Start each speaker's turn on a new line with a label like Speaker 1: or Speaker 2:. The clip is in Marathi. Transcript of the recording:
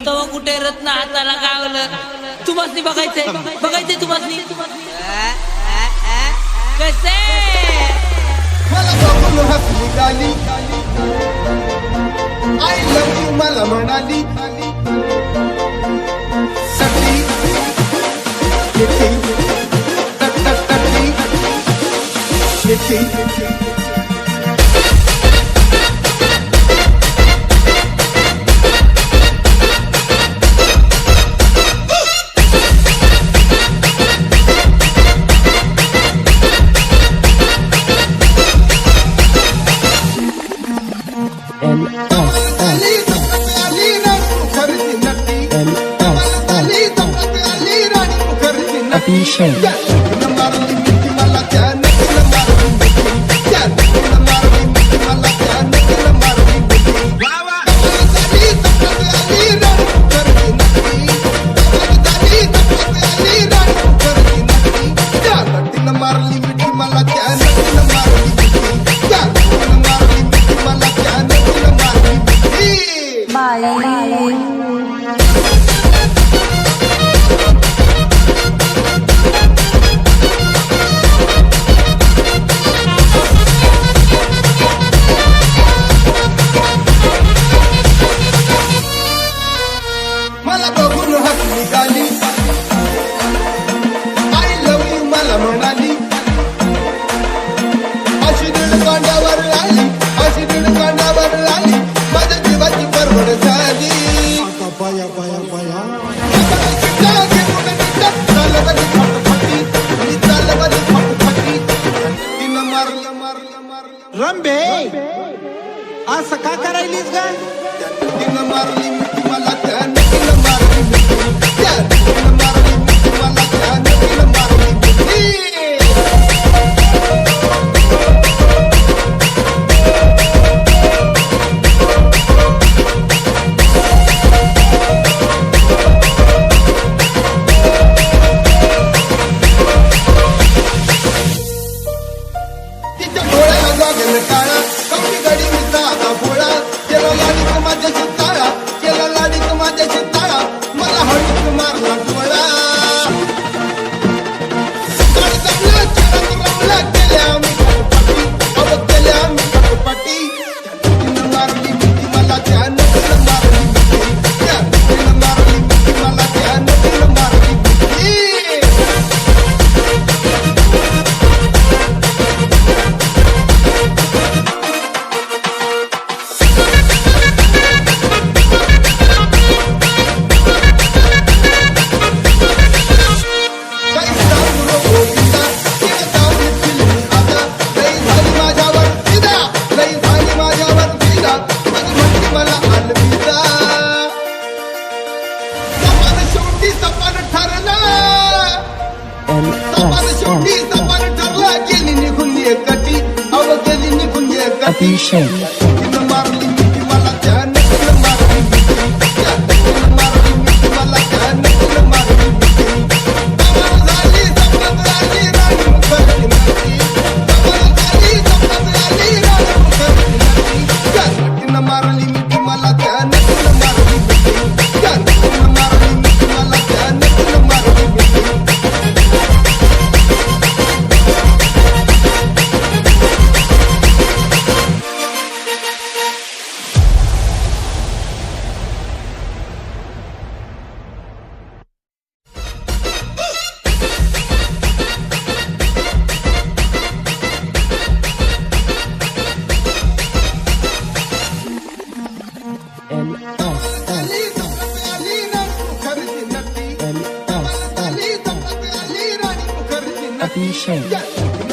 Speaker 1: तव कुठे रत्न हाताला गावलं तुम्हाला बघायचंय बघायचंय तुम्हाला कसे
Speaker 2: मला बघून हसली गाली आय लव्ह यू मला म्हणाली सटली किती टक टक टकली किती
Speaker 3: रंबे असं का करायलीस ग
Speaker 2: तिनं मारली मिठी मला त्यानं तिनं मारली मिठी त्यानं मारली मिठी मला त्यानं तिनं मारली मिठी तिच्या डोळ्याला लागेल काळा कमी गडी मिसा आता भोळा केला लाडीक माझ्याशी ताळा केला लाडीक माझ्याशी ताळा मला हळूक मारला डोळा गाडी जमला चिरात रमला केल्या आम्ही खटपटी अव केल्या आम्ही खटपटी तिनं मारली मिठी मला त्यानं तिनं मारली मिठी तिनं मारली मिठी मला त्यानं तिनं मारली मिठी तिनं मारली मिठी मला त्यानं तिनं मारली मिठी तिनं मारली मिठी मला त्यानं तिनं मारली मिठी कमाल झाली सपनात आली राणी मुखर्जी नटी कमाल झाली सपनात आली राणी मुखर्जी नटी तिनं मारली मिठी मला त्यानं तिनं मारली मिठी तिनं मारली मिठी मला त्यानं तिनं मारली मिठी
Speaker 4: Shame.